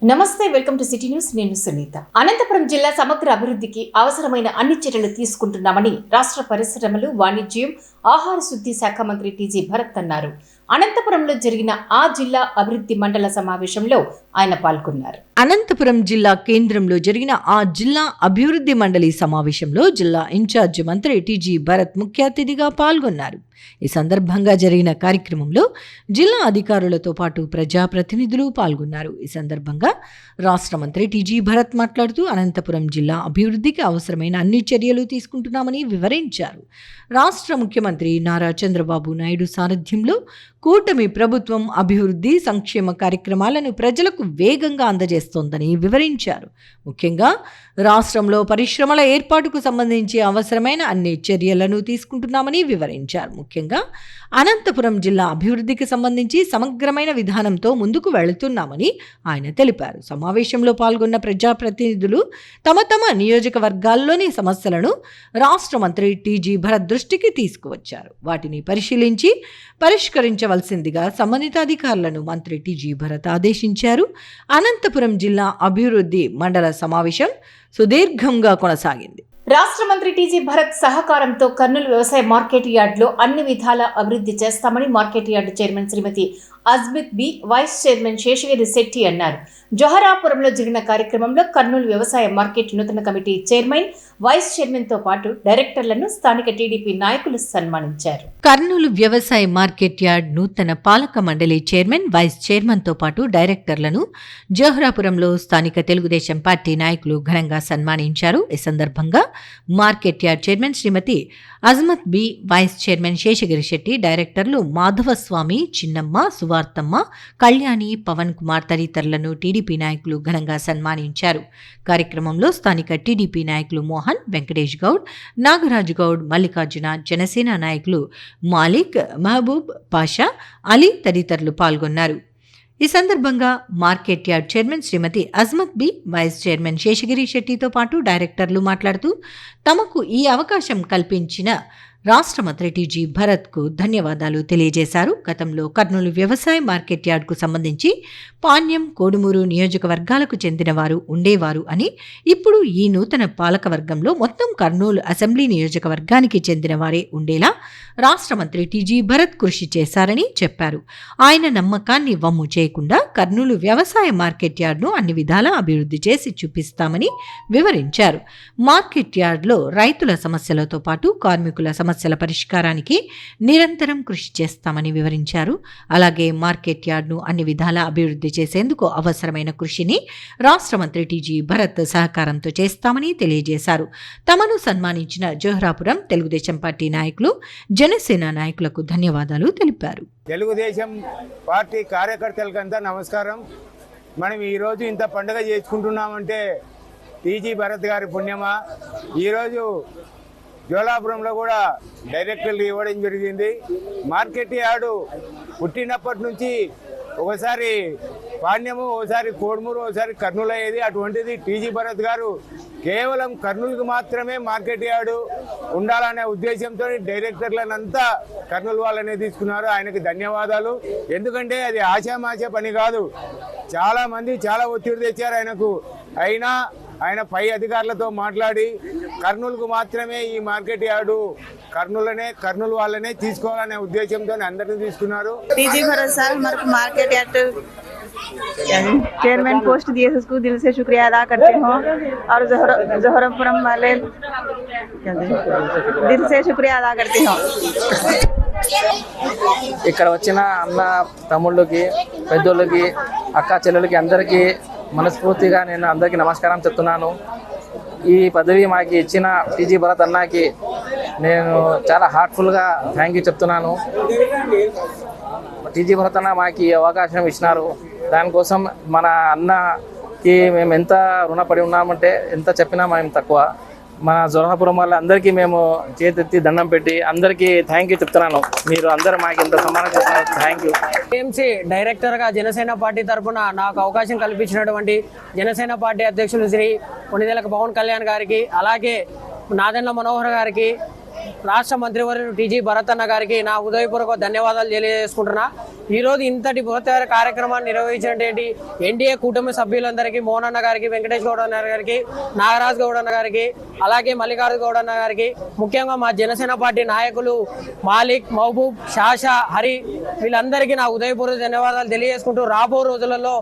నమస్తే, welcome to city news. నేను సునీత. అనంతపురం జిల్లా సమగ్ర అభివృద్ధికి అవసరమైన అన్ని చర్యలు తీసుకుంటున్నామని రాష్ట్ర పరిశ్రమలు, వాణిజ్యం, ఆహార శుద్ధి శాఖ మంత్రి టీజీ భరత్ అన్నారు. అనంతపురంలో జరిగిన ఆ జిల్లా అభివృద్ధి మండల సమావేశంలో ఆయన పాల్గొన్నారు. అనంతపురం జిల్లా కేంద్రంలో జరిగిన ఆ జిల్లా అభివృద్ధి మండలి సమావేశంలో జిల్లా ఇన్ఛార్జి మంత్రి టీజీ భరత్ ముఖ్య అతిథిగా పాల్గొన్నారు. ఈ సందర్భంగా జరిగిన కార్యక్రమంలో జిల్లా అధికారులతో పాటు ప్రజాప్రతినిధులు పాల్గొన్నారు. ఈ సందర్భంగా రాష్ట్ర మంత్రి టీజీ భరత్ మాట్లాడుతూ అనంతపురం జిల్లా అభివృద్ధికి అవసరమైన అన్ని చర్యలు తీసుకుంటున్నామని వివరించారు. రాష్ట్ర ముఖ్యమంత్రి నారా చంద్రబాబు నాయుడు సారథ్యంలో కూటమి ప్రభుత్వం అభివృద్ధి, సంక్షేమ కార్యక్రమాలను ప్రజలకు వేగంగా అందజేస్తోందని వివరించారు. ముఖ్యంగా రాష్ట్రంలో పరిశ్రమల ఏర్పాటుకు సంబంధించి అవసరమైన అన్ని చర్యలను తీసుకుంటున్నామని వివరించారు. ముఖ్యంగా అనంతపురం జిల్లా అభివృద్ధికి సంబంధించి సమగ్రమైన విధానంతో ముందుకు వెళుతున్నామని ఆయన తెలిపారు. సమావేశంలో పాల్గొన్న ప్రజాప్రతినిధులు తమ తమ నియోజకవర్గాల్లోని సమస్యలను రాష్ట్ర మంత్రి టీజీ భరత్ దృష్టికి తీసుకువచ్చారు. వాటిని పరిశీలించి పరిష్కరించవలసిందిగా సంబంధిత అధికారులను మంత్రి టీజీ భరత్ ఆదేశించారు. అనంతపురం జిల్లా అభివృద్ధి మండల సమావేశం సుదీర్ఘంగా కొనసాగింది. రాష్ట్ర మంత్రి టీజీ భరత్ సహకారంతో కర్నూలు వ్యవసాయ మార్కెట్ యార్డులో అన్ని విధాల అభివృద్ధి చేస్తామని market yard chairman Srimati Ajmith Bi, vice chairman Seshagiri Shetty అన్నారు. జొహరాపురంలో జరిగిన కార్యక్రమంలో కర్నూలు వ్యవసాయ మార్కెట్ నూతన కమిటీ చైర్మన్, వైస్ చైర్మన్ తో పాటు డైరెక్టర్లను స్థానిక టీడీపీ నాయకులు సన్మానించారు. కర్నూలు వ్యవసాయ మార్కెట్ యార్డ్ నూతన పాలక మండలి చైర్మన్, వైస్ చైర్మన్ తో పాటు డైరెక్టర్లను జొహరాపురంలో స్థానిక తెలుగుదేశం పార్టీ నాయకులు ఘనంగా సన్మానించారు. ఈ సందర్భంగా market yard chairman Srimati Ajmath Bi, vice chairman Seshagiri Shetty, డైరెక్టర్లు మాధవస్వామి, చిన్నమ్మ, సువార్తమ్మ, కళ్యాణి, పవన్ కుమార్ తదితరులను టీడీపీ నాయకులు ఘనంగా సన్మానించారు. కార్యక్రమంలో స్థానిక టీడీపీ నాయకులు మోహన్, వెంకటేష్ గౌడ్, నాగరాజు గౌడ్, మల్లికార్జున, జనసేన నాయకులు మాలిక్, మహబూబ్ పాషా, అలీ తదితరులు పాల్గొన్నారు. ఈ సందర్భంగా market yard chairman Srimati Ajmath Bi, vice chairman Seshagiri శెట్టితో పాటు డైరెక్టర్లు మాట్లాడుతూ తమకు ఈ అవకాశం కల్పించిన రాష్ట్ర మంత్రి టీజీ భరత్కు ధన్యవాదాలు తెలియజేశారు. గతంలో కర్నూలు వ్యవసాయ మార్కెట్ యార్డ్కు సంబంధించి పాణ్యం, కోడుమూరు నియోజకవర్గాలకు చెందిన వారు ఉండేవారు అని, ఇప్పుడు ఈ నూతన పాలకవర్గంలో మొత్తం కర్నూలు అసెంబ్లీ నియోజకవర్గానికి చెందిన వారే ఉండేలా రాష్ట్ర మంత్రి టీజీ భరత్ కృషి చేశారని చెప్పారు. ఆయన నమ్మకాన్ని వమ్ము చేయకుండా కర్నూలు వ్యవసాయ మార్కెట్ యార్డ్ను అన్ని విధాలా అభివృద్ధి చేసి చూపిస్తామని వివరించారు. మార్కెట్ యార్డ్లో రైతుల సమస్యలతో పాటు కార్మికుల సమస్యల పరిష్కారానికి నిరంతరం కృషి చేస్తామని వివరించారు. అలాగే మార్కెట్ యార్డ్ను అన్ని విధాలా అభివృద్ధి చేసేందుకు అవసరమైన కృషిని రాష్ట్ర మంత్రి టీజీ భరత్ సహకారంతో చేస్తామని తెలియజేశారు. తమను సన్మానించిన జొహరాపురం తెలుగుదేశం పార్టీ నాయకులు, జనసేన నాయకులకు ధన్యవాదాలు తెలిపారు. తెలుగుదేశం పార్టీ కార్యకర్తలకంతా నమస్కారం. మనం ఈరోజు ఇంత పండుగ చేసుకుంటున్నామంటే టీజీ భరత్ గారి పుణ్యమా. ఈరోజు జోలాపురంలో కూడా డైరెక్టర్లు ఇవ్వడం జరిగింది. మార్కెట్ యార్డు పుట్టినప్పటి నుంచి ఒకసారి పాణ్యము, ఒకసారి కోడుమూరు, ఒకసారి కర్నూలు అయ్యేది. అటువంటిది టీజీ భరత్ గారు కేవలం కర్నూలుకు మాత్రమే మార్కెట్ యార్డు ఉండాలనే ఉద్దేశంతో డైరెక్టర్లనంతా కర్నూలు వాళ్ళనే తీసుకున్నారు. ఆయనకి ధన్యవాదాలు. ఎందుకంటే అది ఆశామాష పని కాదు. చాలామంది చాలా ఒత్తిడి తెచ్చారు ఆయనకు. అయినా ఆయన పై అధికారులతో మాట్లాడి కర్నూలుకు మాత్రమే ఈ మార్కెట్ యార్డు కర్నూలు వాళ్ళనే తీసుకోవాలనే ఉద్దేశంతో అందరినీ తీసుకున్నారు. टीजी भरत साहब हमारे को मार्केट यार्ड चेयरमैन पोस्ट दिए उसको दिल से शुक्रिया अदा करते हो और जौहरापुरम वाले दिल से शुक्रिया अदा करते हो. ఇక్కడ వచ్చిన అన్న తమ్ముళ్ళకి, పెద్దోళ్ళకి, అక్క చెల్లెలకి అందరికీ మనస్ఫూర్తిగా నేను అందరికీ నమస్కారం చెప్తున్నాను. ఈ పదవి మాకు ఇచ్చిన టీజీ భరత్ అన్నకి నేను చాలా హార్ట్ఫుల్గా థ్యాంక్ యూ చెప్తున్నాను. టీజీ భరత్ అన్న మాకు ఈ అవకాశం ఇచ్చినారు. దానికోసం మన అన్నకి మేము ఎంత రుణపడి ఉన్నామంటే ఎంత చెప్పినా మేము తక్కువ. మన జొహరాపురం వాళ్ళ అందరికీ మేము చేతెత్తి దండం పెట్టి అందరికీ థ్యాంక్ యూ చెప్తున్నాను. మీరు అందరూ మాకు ఇంత సన్మానం చేస్తున్నారు. Thank you. టీఎంసీ డైరెక్టర్గా జనసేన పార్టీ తరఫున నాకు అవకాశం కల్పించినటువంటి జనసేన పార్టీ అధ్యక్షులు శ్రీ కొణిదెల పవన్ కళ్యాణ్ గారికి, అలాగే నాదెండ్ల మనోహర్ గారికి, రాష్ట్ర మంత్రివర్యులు టీజీ భరత్ అన్న గారికి నా హృదయపూర్వక ధన్యవాదాలు తెలియజేసుకుంటున్నా. ఈరోజు ఇంతటి బృహత్తర కార్యక్రమాన్ని నిర్వహించడం ఏంటి, ఎన్డీఏ కూటమి సభ్యులందరికీ మోహన్ అన్న గారికి, వెంకటేష్ గౌడ్ అన్న గారికి, నాగరాజ్ గౌడ్ అన్న గారికి, అలాగే మల్లికార్జున గౌడ్ అన్న గారికి, ముఖ్యంగా మా జనసేన పార్టీ నాయకులు మాలిక్, మహబూబ్, షాషా, హరి వీళ్ళందరికీ నా ఉదయపూర్వక ధన్యవాదాలు తెలియజేసుకుంటూ రాబో రోజులలో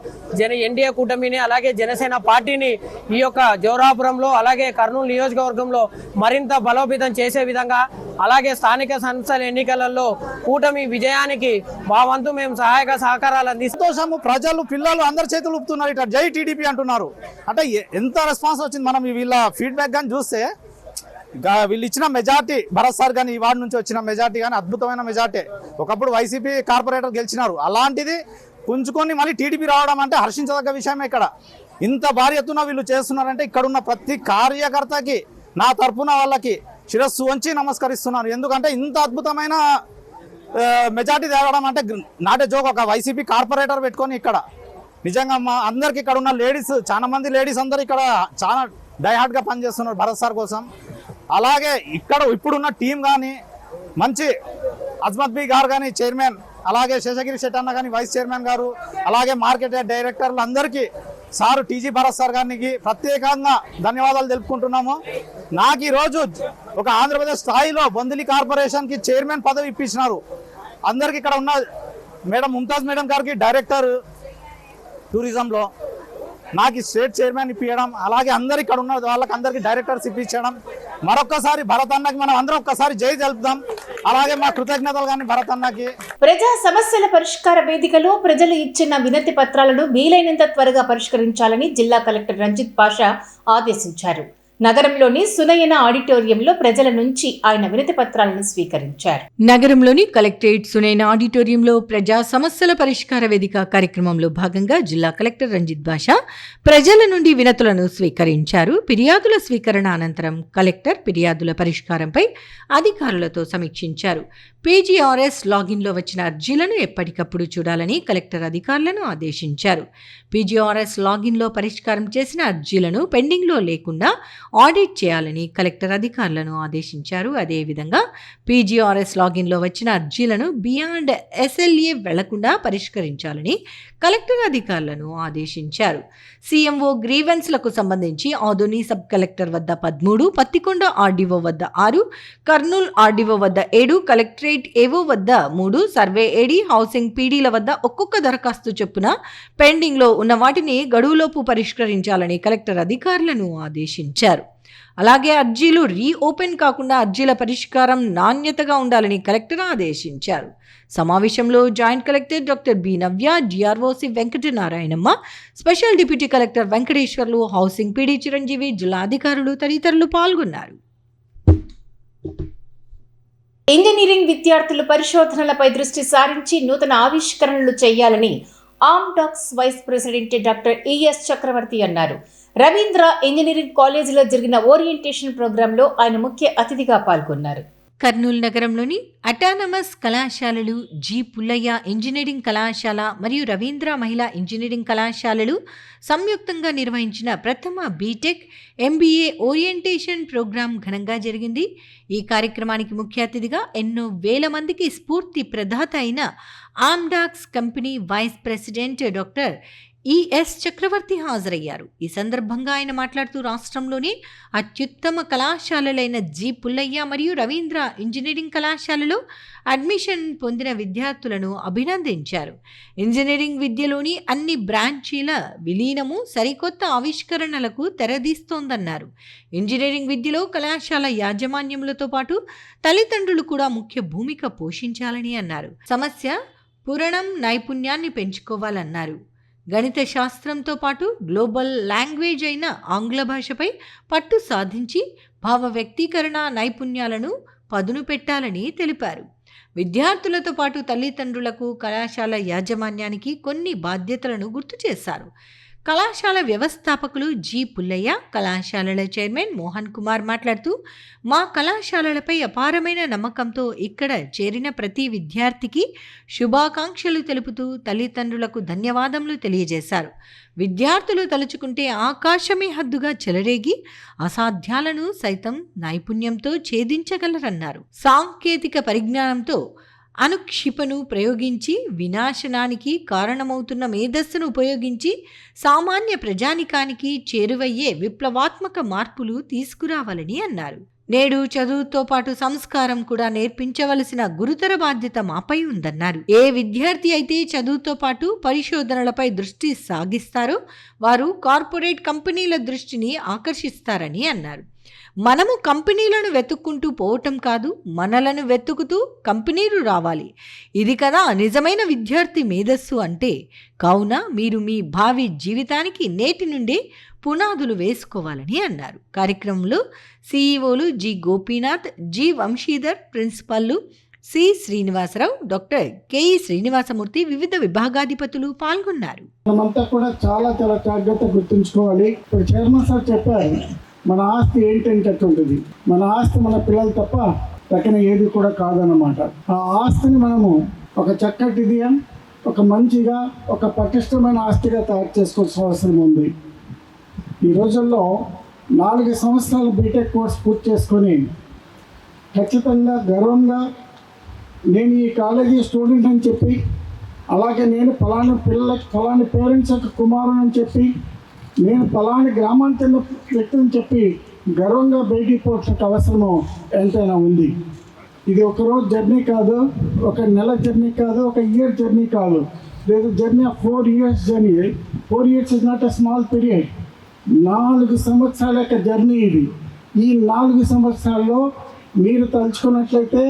ఎన్డీఏ కూటమిని అలాగే జనసేన పార్టీని ఈ యొక్క జోరాపురంలో అలాగే కర్నూలు నియోజకవర్గంలో మరింత బలోపేతం చేసే విధంగా, అలాగే స్థానిక సంస్థల ఎన్నికలలో కూటమి విజయానికి మా వంతు మేము సహాయక సహకారాలు సంతోషము. ప్రజలు, పిల్లలు అందరి చేతులు ఊపుతున్నారు. ఇట్లా జై టీడీపీ అంటున్నారు. అంటే ఎంత రెస్పాన్స్ వచ్చింది. మనం వీళ్ళ ఫీడ్బ్యాక్ కానీ చూస్తే వీళ్ళు ఇచ్చిన మెజార్టీ, భరత్ సార్ కానీ ఈ వార్డు నుంచి వచ్చిన మెజార్టీ కానీ అద్భుతమైన మెజార్టీ. ఒకప్పుడు వైసీపీ కార్పొరేటర్ గెలిచినారు, అలాంటిది పుంజుకొని మళ్ళీ టీడీపీ రావడం అంటే హర్షించదగ్గ విషయమే. ఇక్కడ ఇంత భారీ ఎత్తున వీళ్ళు చేస్తున్నారంటే ఇక్కడున్న ప్రతి కార్యకర్తకి నా తరఫున వాళ్ళకి శిరస్సు వంచి నమస్కరిస్తున్నాను. ఎందుకంటే ఇంత అద్భుతమైన మెజార్టీ తేవడం అంటే నాటే జోక్. ఒక వైసీపీ కార్పొరేటర్ పెట్టుకొని ఇక్కడ నిజంగా మా అందరికి ఇక్కడ ఉన్న లేడీస్, చాలా మంది లేడీస్ అందరు ఇక్కడ చాలా డైహార్డ్గా పనిచేస్తున్నారు భరత్ సార్ కోసం. అలాగే ఇక్కడ ఇప్పుడున్న టీం కానీ మంచి అజ్మత్ బి గారు కానీ చైర్మన్, అలాగే శేషగిరి శెట్టి అన్న కానీ వైస్ చైర్మన్ గారు, అలాగే మార్కెట్ డైరెక్టర్లు అందరికీ సారు టీజీ భరత్ సార్ గారికి ప్రత్యేకంగా ధన్యవాదాలు తెలుపుకుంటున్నాము. నాకు ఈరోజు ఒక ఆంధ్రప్రదేశ్ స్థాయిలో బొందిలి కార్పొరేషన్కి చైర్మన్ పదవి ఇప్పించినారు. అందరికి ఇక్కడ ఉన్న మేడం ముంతాజ్ మేడం గారికి డైరెక్టర్ టూరిజంలో, నాకు స్టేట్ చైర్మన్ ఇప్పించడం, అలాగే అందరు ఇక్కడ ఉన్న వాళ్ళకి అందరికీ డైరెక్టర్స్ ఇప్పించడం. మరొక్కసారి భరత్ అన్నకి మనం అందరం ఒక్కసారి జై తెలుపుదాం. అలాగే మా కృతజ్ఞతలు కానీ భరత్ అన్నకి. ప్రజా సమస్యల పరిష్కార వేదికలో ప్రజలు ఇచ్చిన వినతి పత్రాలను వీలైనంత త్వరగా పరిష్కరించాలని జిల్లా కలెక్టర్ రంజిత్ పాషా ఆదేశించారు. నగరంలోని సునయన ఆడిటోరియంలో ప్రజల నుంచి ఆయన వినతి పత్రాలను స్వీకరించారు. నగరంలోని కలెక్టరేట్ సునైన ఆడిటోరియంలో ప్రజా సమస్యల పరిష్కార వేదిక కార్యక్రమంలో భాగంగా జిల్లా కలెక్టర్ రంజిత్ బాషా ప్రజల నుండి వినతులను స్వీకరించారు. ఫిర్యాదుల స్వీకరణ అనంతరం కలెక్టర్ ఫిర్యాదుల పరిష్కారంపై అధికారులతో సమీక్షించారు. పీజీఆర్ఎస్ లాగిన్లో వచ్చిన అర్జీలను ఎప్పటికప్పుడు చూడాలని కలెక్టర్ అధికారులను ఆదేశించారు. పీజీఆర్ఎస్ లాగిన్లో పరిష్కారం చేసిన అర్జీలను పెండింగ్లో లేకుండా ఆడిట్ చేయాలని కలెక్టర్ అధికారులను ఆదేశించారు. అదేవిధంగా పీజీఆర్ఎస్ లాగిన్లో వచ్చిన అర్జీలను బియాండ్ ఎస్ఎల్ఏ వెళ్లకుండా పరిష్కరించాలని కలెక్టర్ అధికారులను ఆదేశించారు. సీఎంఓ గ్రీవెన్స్లకు సంబంధించి ఆదోని సబ్ కలెక్టర్ వద్ద 13, పత్తికొండ ఆర్డీఓ వద్ద 6, కర్నూలు ఆర్డీఓ వద్ద 7, కలెక్టరేట్ ఏవో వద్ద 3, సర్వే ఏడీ, హౌసింగ్ పీడీల వద్ద ఒక్కొక్క దరఖాస్తు చొప్పున పెండింగ్లో ఉన్న వాటిని గడువులోపు పరిష్కరించాలని కలెక్టర్ అధికారులను ఆదేశించారు. అలాగే అర్జీలు రీఓపెన్ కాకుండా అర్జీల పరిష్కారం నాణ్యతగా ఉండాలని కలెక్టర్ ఆదేశించారు. సమావేశంలో joint collector doctor B Navya, DROC Venkatanarayanamma, special deputy collector Venkateswarlu, housing PD Chiranjeevi, జిల్లా అధికారులు తదితరులు పాల్గొన్నారు. ఇంజనీరింగ్ విద్యార్థులు పరిశోధనలపై దృష్టి సారించి నూతన ఆవిష్కరణలు చేయాలని ఆమ్డాక్స్ వైస్ ప్రెసిడెంట్ డాక్టర్ ఈఎస్ చక్రవర్తి అన్నారు. రవీంద్ర ఇంజనీరింగ్ కాలేజీలో జరిగిన ఓరియంటేషన్ ప్రోగ్రాంలో ఆయన ముఖ్య అతిథిగా పాల్గొన్నారు. కర్నూలు నగరంలోని అటానమస్ కళాశాలలు, జి పుల్లయ్య ఇంజనీరింగ్ కళాశాల మరియు రవీంద్ర మహిళా ఇంజనీరింగ్ కళాశాలలు సంయుక్తంగా నిర్వహించిన ప్రథమ బీటెక్, ఎంబీఏ ఓరియంటేషన్ ప్రోగ్రాం ఘనంగా జరిగింది. ఈ కార్యక్రమానికి ముఖ్య అతిథిగా ఎన్నో వేల మందికి స్ఫూర్తి ప్రదాత అయిన Amdocs company vice president doctor ES Chakravarthy హాజరయ్యారు. ఈ సందర్భంగా ఆయన మాట్లాడుతూ రాష్ట్రంలోని అత్యుత్తమ కళాశాలలైన జి పుల్లయ్య మరియు రవీంద్ర ఇంజనీరింగ్ కళాశాలలో అడ్మిషన్ పొందిన విద్యార్థులను అభినందించారు. ఇంజనీరింగ్ విద్యలోని అన్ని బ్రాంచీల విలీనము సరికొత్త ఆవిష్కరణలకు తెరదీస్తోందన్నారు. ఇంజనీరింగ్ విద్యలో కళాశాల యాజమాన్యములతో పాటు తల్లిదండ్రులు కూడా ముఖ్య భూమిక పోషించాలని అన్నారు. సమస్య పురణం నైపుణ్యాన్ని పెంచుకోవాలన్నారు. గణిత శాస్త్రంతో పాటు గ్లోబల్ లాంగ్వేజ్ అయిన ఆంగ్ల భాషపై పట్టు సాధించి భావ వ్యక్తీకరణ నైపుణ్యాలను పదును పెట్టాలని తెలిపారు. విద్యార్థులతో పాటు తల్లిదండ్రులకు, కళాశాల యాజమాన్యానికి కొన్ని బాధ్యతలను గుర్తు చేశారు. కళాశాల వ్యవస్థాపకులు జి పుల్లయ్య, కళాశాలల చైర్మన్ మోహన్ కుమార్ మాట్లాడుతూ, మా కళాశాలలపై అపారమైన నమ్మకంతో ఇక్కడ చేరిన ప్రతి విద్యార్థికి శుభాకాంక్షలు తెలుపుతూ తల్లిదండ్రులకు ధన్యవాదములు తెలియజేశారు. విద్యార్థులు తలుచుకుంటే ఆకాశమే హద్దుగా చెలరేగి అసాధ్యాలను సైతం నైపుణ్యంతో ఛేదించగలరన్నారు. సాంకేతిక పరిజ్ఞానంతో అనుక్షిపను ప్రయోగించి వినాశనానికి కారణమవుతున్న మేధస్సును ఉపయోగించి సామాన్య ప్రజానికానికి చేరువయ్యే విప్లవాత్మక మార్పులు తీసుకురావాలని అన్నారు. నేడు చదువుతో పాటు సంస్కారం కూడా నేర్పించవలసిన గురుతర బాధ్యత మాపై ఉందన్నారు. ఏ విద్యార్థి అయితే చదువుతో పాటు పరిశోధనలపై దృష్టి సాగిస్తారో వారు కార్పొరేట్ కంపెనీల దృష్టిని ఆకర్షిస్తారని అన్నారు. మనము కంపెనీలను వెతుక్కుంటూ పోవటం కాదు, మనలను వెతుకుతూ కంపెనీలు రావాలి. ఇది కదా నిజమైన విద్యార్థి మేధస్సు అంటే. కావున మీరు మీ భావి జీవితానికి నేటి నుండే పునాదులు వేసుకోవాలని అన్నారు. కార్యక్రమంలో సీఈఓలు జి గోపీనాథ్, జి వంశీధర్, ప్రిన్సిపల్లు C Srinivasarao, doctor KE Srinivasamurthy, వివిధ విభాగాధిపతులు పాల్గొన్నారు. మనమంతా కూడా చాలా జాగ్రత్త గుర్తుంచుకోవాలి. ఇప్పుడు చైర్మన్ సార్ చెప్పారు, మన ఆస్తి ఏంటంటటువంటిది. మన ఆస్తి మన పిల్లలు తప్ప తగిన ఏది కూడా కాదన్నమాట. ఆ ఆస్తిని మనము ఒక చక్కటిదిగా, ఒక మంచిగా, ఒక పటిష్టమైన ఆస్తిగా తయారు చేసుకోవాల్సిన అవసరం ఉంది. ఈ రోజుల్లో 4 సంవత్సరాలు బీటెక్ కోర్స్ పూర్తి చేసుకొని ఖచ్చితంగా గర్వంగా నేను ఈ కాలేజీ స్టూడెంట్ అని చెప్పి, అలాగే నేను ఫలానా పిల్లలకి ఫలాని పేరెంట్స్ యొక్క కుమారుని అని చెప్పి, నేను ఫలాని గ్రామానికి చెందిన వ్యక్తిని చెప్పి గర్వంగా బయటికి పోవాల్సిన అవసరము ఎంతైనా ఉంది. ఇది ఒక రోజు జర్నీ కాదు, ఒక నెల జర్నీ కాదు, ఒక ఇయర్ జర్నీ కాదు, లేదు journey of 4 years journey. 4 years is not a small period. 4 సంవత్సరాల యొక్క జర్నీ ఇది. ఈ 4 సంవత్సరాల్లో మీరు తలుచుకున్నట్లయితే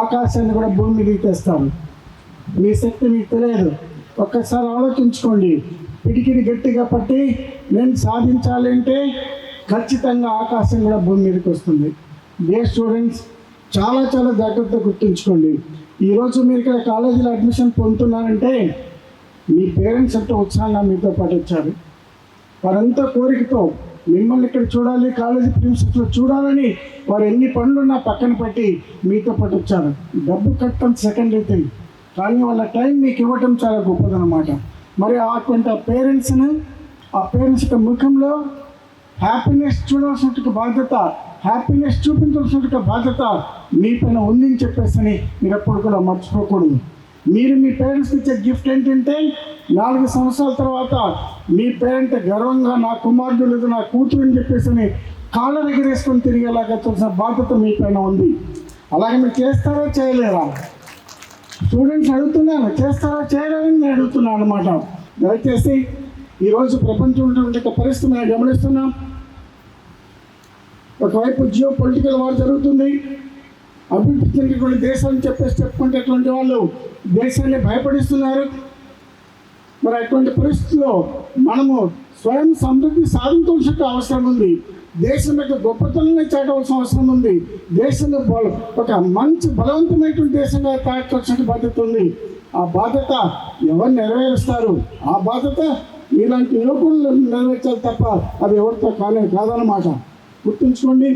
ఆకాశాన్ని కూడా భూమి మీదకి తెస్తారు. మీ శక్తి మీకు తెలియదు. ఒక్కసారి ఆలోచించుకోండి. పిడికిడి గట్టిగా పట్టి నేను సాధించాలి అంటే ఖచ్చితంగా ఆకాశం కూడా భూమి మీదకి వస్తుంది. డియర్ స్టూడెంట్స్, చాలా జాగ్రత్తగా గుర్తుంచుకోండి. ఈరోజు మీరు ఇక్కడ కాలేజీలో అడ్మిషన్ పొందుతున్నారంటే మీ పేరెంట్స్ ఎంతో ఉత్సాహంగా మీతో పాటు వచ్చారు. వారంతా కోరికతో మిమ్మల్ని ఇక్కడ చూడాలి, కాలేజీ ప్రిన్సిపల్స్లో చూడాలని వారు ఎన్ని పనులున్నా పక్కన పెట్టి మీతో పాటు వచ్చారు. డబ్బు కట్టడం సెకండరీ థింగ్, కానీ వాళ్ళ టైం మీకు ఇవ్వటం చాలా గొప్పదన్నమాట. మరి అటువంటి ఆ పేరెంట్స్ యొక్క ముఖంలో హ్యాపీనెస్ చూడాల్సిన బాధ్యత, హ్యాపీనెస్ చూపించాల్సిన బాధ్యత మీ పైన ఉందని చెప్పేసి మీరు ఎప్పుడు కూడా మర్చిపోకూడదు. మీరు మీ పేరెంట్స్కి ఇచ్చే గిఫ్ట్ ఏంటంటే 4 సంవత్సరాల తర్వాత మీ పేరెంట్ గర్వంగా నా కుమారుడు లేదు నా కూతురు అని చెప్పేసి కాళ్ళ దగ్గర వేసుకొని తిరిగేలాగా చూసిన బాధ్యత మీ పైన ఉంది. అలాగే మీరు చేస్తారా చేయలేరా? స్టూడెంట్స్ అడుగుతున్నాను, చేస్తారా చేయలేరని నేను అడుగుతున్నాను అనమాట. దయచేసి ఈరోజు ప్రపంచంలో ఉండే పరిస్థితి మేము గమనిస్తున్నాం. ఒకవైపు జియో పొలిటికల్ వార్ జరుగుతుంది. అభివృద్ధి చెందినటువంటి దేశాన్ని చెప్పుకునేటువంటి వాళ్ళు దేశాన్ని భయపడిస్తున్నారు. మరి అటువంటి పరిస్థితుల్లో మనము స్వయం సమృద్ధి సాధించాల్సిన అవసరం ఉంది. దేశం యొక్క గొప్పతనాన్ని చాటవలసిన అవసరం ఉంది. దేశంలో ఒక మంచి బలవంతమైనటువంటి దేశంగా తయారు చేయాల్సిన బాధ్యత ఉంది. ఆ బాధ్యత ఎవరు నెరవేరుస్తారు? ఆ బాధ్యత ఇలాంటి యువకులు నెరవేర్చాలి తప్ప అది ఎవరితో కాదన్నమాట. గుర్తుంచుకోండి,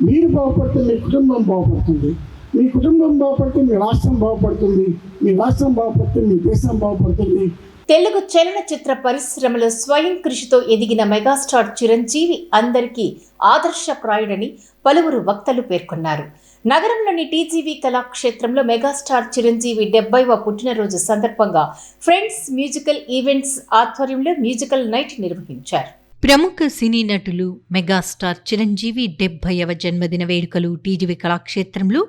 మీరు బాగుపడితే మీ కుటుంబం బాగుపడుతుంది, మీ కుటుంబం బాగుపడితే మీ రాష్ట్రం బాగుపడుతుంది, మీ రాష్ట్రం బాగుపడితే మీ దేశం బాగుపడుతుంది. తెలుగు చలనచిత్ర పరిశ్రమలో స్వయం కృషితో ఎదిగిన మెగాస్టార్ చిరంజీవి అందరికీ ఆదర్శప్రాయుడని పలువురు వక్తలు పేర్కొన్నారు. నగరంలోని టీజీవీ కళాక్షేత్రంలో మెగాస్టార్ చిరంజీవి 70వ పుట్టినరోజు సందర్భంగా ఫ్రెండ్స్ మ్యూజికల్ ఈవెంట్స్ ఆధ్వర్యంలో మ్యూజికల్ నైట్ నిర్వహించారు. ప్రముఖ సినీ నటులు మెగాస్టార్ చిరంజీవి 70వ జన్మదిన వేడుకలు టీజీవీ కళాక్షేత్రంలో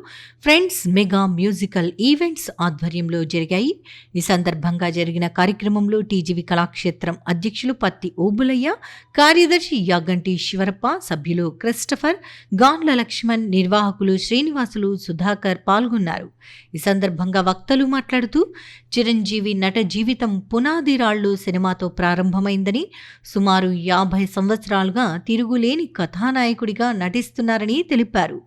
ఫ్రెండ్స్ మెగా మ్యూజికల్ ఈవెంట్స్ ఆధ్వర్యంలో జరిగాయి. ఈ సందర్భంగా జరిగిన కార్యక్రమంలో టీజీవీ కళాక్షేత్రం అధ్యక్షులు పత్తి ఓబులయ్య, కార్యదర్శి యాగంటి శివరప్ప, సభ్యులు క్రిస్టఫర్, గాన్ల లక్ష్మణ్, నిర్వాహకులు శ్రీనివాసులు, సుధాకర్ పాల్గొన్నారు. ఈ సందర్భంగా వక్తలు మాట్లాడుతూ చిరంజీవి నట జీవితం పునాది రాళ్లు సినిమాతో ప్రారంభమైందని, సుమారు 50 సంవత్సరాలుగా తిరుగులేని కథానాయకుడిగా నటిస్తున్నారని తెలిపారు.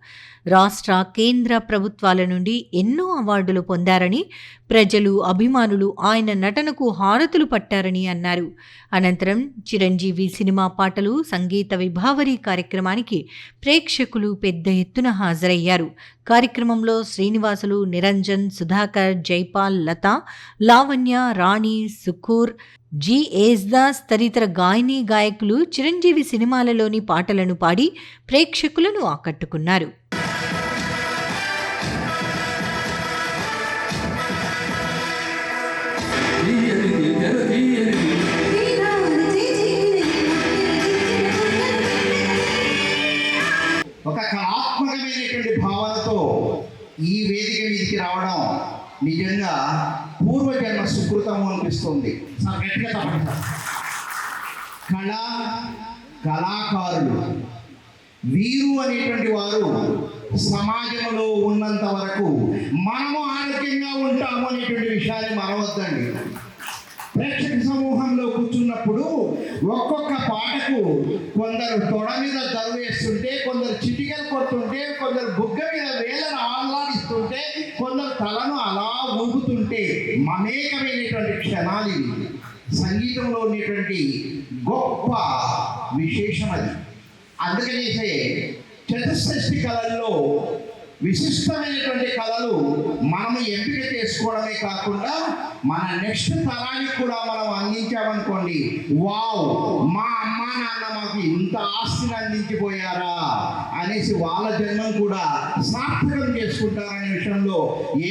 రాష్ట్ర, కేంద్ర ప్రభుత్వాల నుండి ఎన్నో అవార్డులు పొందారని, ప్రజలు, అభిమానులు ఆయన నటనకు హారతులు పట్టారని అన్నారు. అనంతరం చిరంజీవి సినిమా పాటలు, సంగీత విభావరి కార్యక్రమానికి ప్రేక్షకులు పెద్ద ఎత్తున హాజరయ్యారు. కార్యక్రమంలో శ్రీనివాసులు, నిరంజన్, సుధాకర్, జైపాల్, లత, లావణ్య, రాణి, సుఖూర్, జి ఏజ్దాస్ తదితర గాయని గాయకులు చిరంజీవి సినిమాలలోని పాటలను పాడి ప్రేక్షకులను ఆకట్టుకున్నారు. రావడం నిజంగా పూర్వజన్మ సుకృతం అనిపిస్తుంది. గట్టిగా చెప్పండి. కళాకారులు వీరు అనేటువంటి వారు సమాజంలో ఉన్నంత వరకు మనము ఆరోగ్యంగా ఉంటాము అనేటువంటి విషయాన్ని మరవద్దండి. ప్రేక్షక సమూహంలో కూర్చున్నప్పుడు ఒక్కొక్క పాటకు కొందరు తొడ మీద దరువు వేస్తుంటే, కొందరు చిటికలు కొడుతుంటే, కొందరు బుగ్గ మీద వేలను ఆహ్లాదిస్తుంటే, కొందరు తలను అలా ఊగుతుంటే మమేకమైనటువంటి క్షణాలు ఇవి. సంగీతంలో ఉన్నటువంటి గొప్ప విశేషం అది. అందుకనేసే చతుషష్ఠి కళల్లో విశిష్టమైనటువంటి కళలు మనం ఎంపిక చేసుకోవడమే కాకుండా మన నెక్స్ట్ తరానికి కూడా మనం అందించామనుకోండి, వావ్, మా అమ్మా నాన్న మాకు ఇంత ఆస్తిని అందించిపోయారా అనేసి వాళ్ళ జన్మం కూడా సార్థకం చేసుకుంటారనే విషయంలో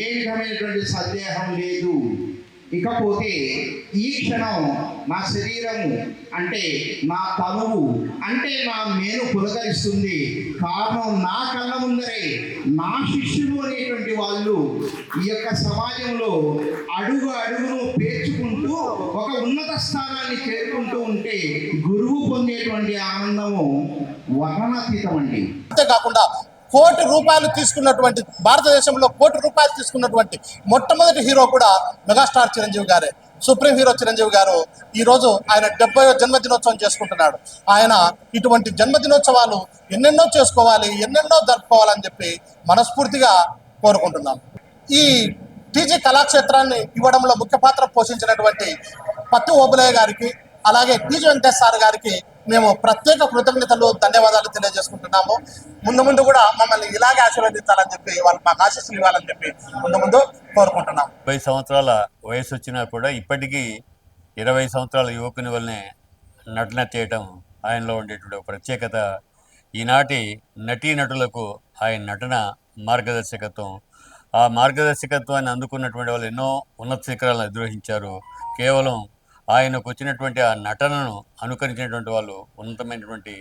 ఏ విధమైనటువంటి సందేహం లేదు. ఇకపోతే ఈ క్షణం నా శరీరము అంటే నా తనువు అంటే నా మేలు పులకరిస్తుంది. కారణం నా కళ్ళ ముందరే నా శిష్యులు అనేటువంటి వాళ్ళు ఈ యొక్క సమాజంలో అడుగు అడుగును పేర్చుకుంటూ ఒక ఉన్నత స్థానాన్ని చేరుకుంటూ ఉంటే గురువు పొందేటువంటి ఆనందము వర్ణనాతీతం అండి. అంతేకాకుండా ₹1,00,00,000 తీసుకున్నటువంటి, భారతదేశంలో ₹1,00,00,000 తీసుకున్నటువంటి మొట్టమొదటి హీరో కూడా మెగాస్టార్ చిరంజీవి గారే. సుప్రీం హీరో చిరంజీవి గారు ఈరోజు ఆయన 70వ జన్మదినోత్సవం చేసుకుంటున్నాడు. ఆయన ఇటువంటి జన్మదినోత్సవాలు ఎన్నెన్నో చేసుకోవాలి, ఎన్నెన్నో జరుపుకోవాలని చెప్పి మనస్ఫూర్తిగా కోరుకుంటున్నాం. ఈ టీజీ కళాక్షేత్రాన్ని ఇవ్వడంలో ముఖ్య పాత్ర పోషించినటువంటి పత్తు ఓబులయ్య గారికి, అలాగే టీజీ వెంకటేష్ సార్ గారికి మేము ప్రత్యేక కృతజ్ఞతలు, ధన్యవాదాలు తెలియజేసుకుంటున్నాము. ముందు కూడా మమ్మల్ని ఇలాగే ఆశీర్వదించాలని చెప్పి, వాళ్ళు మాకు ఆశీస్సులు ఇవ్వాలని చెప్పి ముందు కోరుకుంటున్నాం. 20 సంవత్సరాల వయసు వచ్చినా కూడా ఇప్పటికీ 20 సంవత్సరాల యువకుని వల్లనే నటన చేయటం ఆయనలో ఉండేటువంటి ఒక ప్రత్యేకత. ఈనాటి నటీనటులకు ఆయన నటన మార్గదర్శకత్వం. ఆ మార్గదర్శకత్వాన్ని అందుకున్నటువంటి వాళ్ళు ఎన్నో ఉన్నత శిఖరాలను అధిరోహించారు. కేవలం ఆయనకు వచ్చినటువంటి ఆ నటనను అనుకరించినటువంటి వాళ్ళు ఉన్నతమైనటువంటి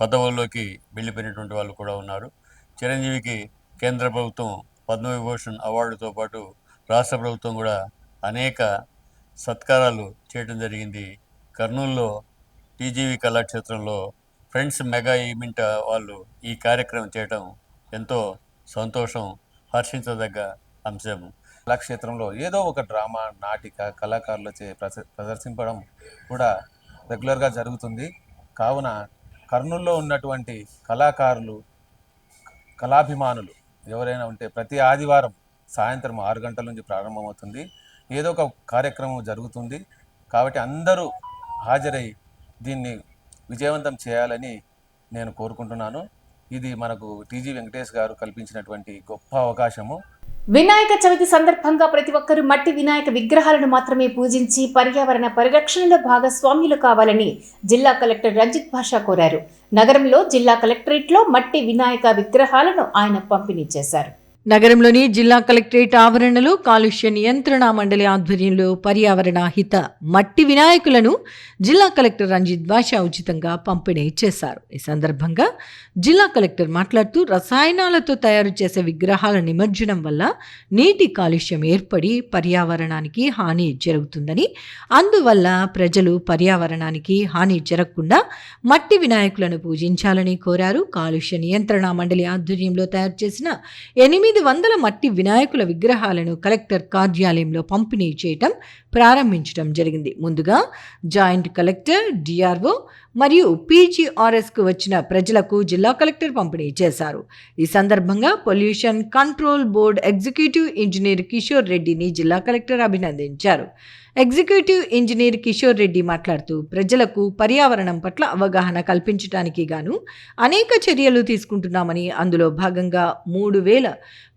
పదవుల్లోకి వెళ్ళిపోయినటువంటి వాళ్ళు కూడా ఉన్నారు. చిరంజీవికి కేంద్ర ప్రభుత్వం పద్మవిభూషణ్ అవార్డుతో పాటు రాష్ట్ర ప్రభుత్వం కూడా అనేక సత్కారాలు చేయడం జరిగింది. కర్నూలులో టీజీవీ కళాక్షేత్రంలో ఫ్రెండ్స్ మెగా ఈవెంట్ వాళ్ళు ఈ కార్యక్రమం చేయటం ఎంతో సంతోషం, హర్షించదగ్గ అంశం. కళాక్షేత్రంలో ఏదో ఒక డ్రామా, నాటిక కళాకారులచే ప్రదర్శింపడం కూడా రెగ్యులర్గా జరుగుతుంది. కావున కర్నూలులో ఉన్నటువంటి కళాకారులు, కళాభిమానులు ఎవరైనా ఉంటే ప్రతి ఆదివారం సాయంత్రం 6 గంటల నుంచి ప్రారంభమవుతుంది. ఏదో ఒక కార్యక్రమం జరుగుతుంది. కాబట్టి అందరూ హాజరై దీన్ని విజయవంతం చేయాలని నేను కోరుకుంటున్నాను. ఇది మనకు టీజీ వెంకటేష్ గారు కల్పించినటువంటి గొప్ప అవకాశము. వినాయక చవితి సందర్భంగా ప్రతి ఒక్కరూ మట్టి వినాయక విగ్రహాలను మాత్రమే పూజించి పర్యావరణ పరిరక్షణలో భాగస్వామ్యులు కావాలని జిల్లా కలెక్టర్ రంజిత్ భాషా కోరారు. నగరంలో జిల్లా కలెక్టరేట్లో మట్టి వినాయక విగ్రహాలను ఆయన పంపిణీ చేశారు. నగరంలోని జిల్లా కలెక్టరేట్ ఆవరణలో కాలుష్య నియంత్రణ మండలి ఆధ్వర్యంలో పర్యావరణ హిత మట్టి వినాయకులను జిల్లా కలెక్టర్ రంజిత్ భాషా ఉచితంగా పంపిణీ చేశారు. ఈ సందర్భంగా జిల్లా కలెక్టర్ మాట్లాడుతూ రసాయనాలతో తయారు చేసే విగ్రహాల నిమజ్జనం వల్ల నీటి కాలుష్యం ఏర్పడి పర్యావరణానికి హాని జరుగుతుందని, అందువల్ల ప్రజలు పర్యావరణానికి హాని జరగకుండా మట్టి వినాయకులను పూజించాలని కోరారు. కాలుష్య నియంత్రణ మండలి ఆధ్వర్యంలో తయారు చేసిన 800 మట్టి వినాయకుల విగ్రహాలను కలెక్టర్ కార్యాలయంలో పంపిణీ చేయటం ప్రారంభించడం జరిగింది. ముందుగా జాయింట్ కలెక్టర్, డిఆర్ఓ మరియు పీజీఆర్ఎస్కు వచ్చిన ప్రజలకు జిల్లా కలెక్టర్ పంపిణీ చేశారు. ఈ సందర్భంగా pollution control board executive engineer Kishore రెడ్డిని జిల్లా కలెక్టర్ అభినందించారు. ఎగ్జిక్యూటివ్ ఇంజనీర్ కిషోర్ రెడ్డి మాట్లాడుతూ ప్రజలకు పర్యావరణం పట్ల అవగాహన కల్పించడానికి గాను అనేక చర్యలు తీసుకుంటున్నామని, అందులో భాగంగా 3000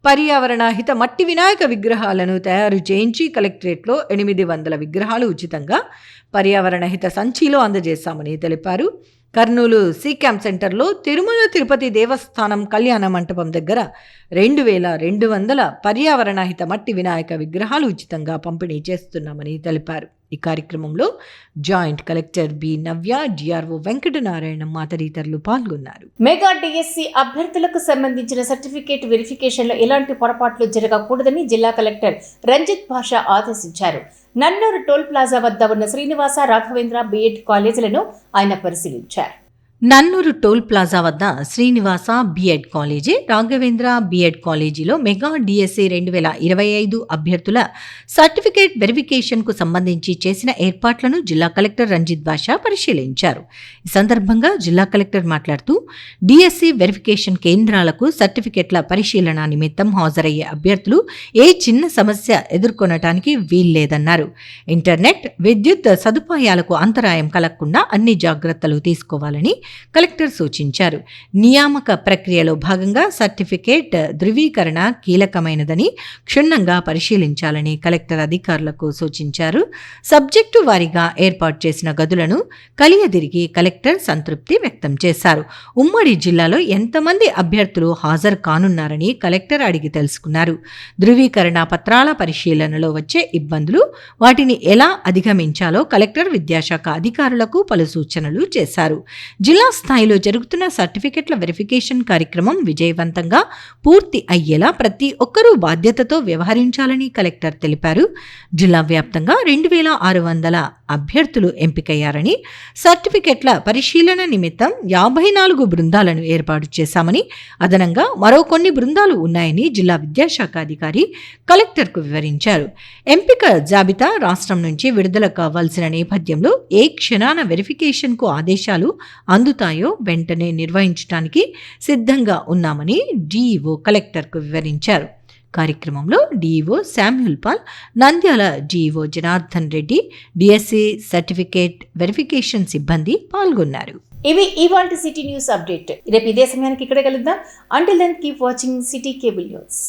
పర్యావరణ హిత మట్టి వినాయక విగ్రహాలను తయారు చేయించి కలెక్టరేట్లో 800 విగ్రహాలు ఉచితంగా పర్యావరణ హిత సంచిలో అందజేశామని తెలిపారు. కర్నూలు సి క్యాంప్ సెంటర్లో తిరుమల తిరుపతి దేవస్థానం కళ్యాణ మంటపం దగ్గర 2200 పర్యావరణహిత మట్టి వినాయక విగ్రహాలు ఉచితంగా పంపిణీ చేస్తున్నామని తెలిపారు. ఈ కార్యక్రమంలో జాయింట్ కలెక్టర్ బి నవ్య, డిఆర్ఓ వెంకటనారాయణ తదితరులు పాల్గొన్నారు. మెగా డిఎస్సి అభ్యర్థులకు సంబంధించిన సర్టిఫికేట్ వెరిఫికేషన్లో ఎలాంటి పొరపాట్లు జరగకూడదని జిల్లా కలెక్టర్ రంజిత్ భాషా ఆదేశించారు. నన్నూరు టోల్ ప్లాజా వద్ద ఉన్న శ్రీనివాస, రాఘవేంద్ర బిఎడ్ కాలేజీలను ఆయన పరిశీలించారు. నన్నూరు టోల్ ప్లాజా వద్ద Srinivasa B Ed college, Raghavendra B Ed కాలేజీలో మెగా డిఎస్సి 2025 అభ్యర్థుల సర్టిఫికేట్ వెరిఫికేషన్కు సంబంధించి చేసిన ఏర్పాట్లను జిల్లా కలెక్టర్ రంజిత్ భాషా పరిశీలించారు. ఈ సందర్భంగా జిల్లా కలెక్టర్ మాట్లాడుతూ డిఎస్సి వెరిఫికేషన్ కేంద్రాలకు సర్టిఫికేట్ల పరిశీలన నిమిత్తం హాజరయ్యే అభ్యర్థులు ఏ చిన్న సమస్య ఎదుర్కొనటానికి వీల్లేదన్నారు. ఇంటర్నెట్, విద్యుత్ సదుపాయాలకు అంతరాయం కలగకుండా అన్ని జాగ్రత్తలు తీసుకోవాలని కలెక్టర్ సూచించారు. నియామక ప్రక్రియలో భాగంగా సర్టిఫికేట్ ధృవీకరణ కీలకమైనదని క్షుణ్ణంగా పరిశీలించాలని కలెక్టర్ అధికారులకు సూచించారు. సబ్జెక్టు వారీగా ఏర్పాటు చేసిన గదులను కలియదిరిగి కలెక్టర్ సంతృప్తి వ్యక్తం చేశారు. ఉమ్మడి జిల్లాలో ఎంతమంది అభ్యర్థులు హాజరు కానున్నారని కలెక్టర్ అడిగి తెలుసుకున్నారు. ధృవీకరణ పత్రాల పరిశీలనలో వచ్చే ఇబ్బందులు, వాటిని ఎలా అధిగమించాలో కలెక్టర్ విద్యాశాఖ అధికారులకు పలు సూచనలు చేశారు. జిల్లా స్థాయిలో జరుగుతున్న సర్టిఫికెట్ల వెరిఫికేషన్ కార్యక్రమం విజయవంతంగా పూర్తి అయ్యేలా ప్రతి ఒక్కరూ బాధ్యతతో వ్యవహరించాలని కలెక్టర్ తెలిపారు. జిల్లా వ్యాప్తంగా 2600 అభ్యర్థులు ఎంపికయ్యారని, సర్టిఫికెట్ల పరిశీలన నిమిత్తం 54 బృందాలను ఏర్పాటు చేశామని, అదనంగా మరో కొన్ని బృందాలు ఉన్నాయని జిల్లా విద్యాశాఖ అధికారి కలెక్టర్కు వివరించారు. ఎంపిక జాబితా రాష్ట్రం నుంచి విడుదల కావాల్సిన నేపథ్యంలో ఏ క్షణాన వెరిఫికేషన్కు ఆదేశాలు అందుతాయో వెంటనే నిర్వహించడానికి సిద్ధంగా ఉన్నామని డిఈఓ కలెక్టర్కు వివరించారు. కార్యక్రమంలో DEO Samuel Paul, Nandyal DEO Janardhan Reddy, DSC certificate verification సిబ్బంది పాల్గొన్నారు. ఇవి ఇవాల్టి సిటీ న్యూస్ అప్డేట్. రేపు ఇదే సమయానికి ఇక్కడే కలుద్దాం. Until then keep watching City Cable news.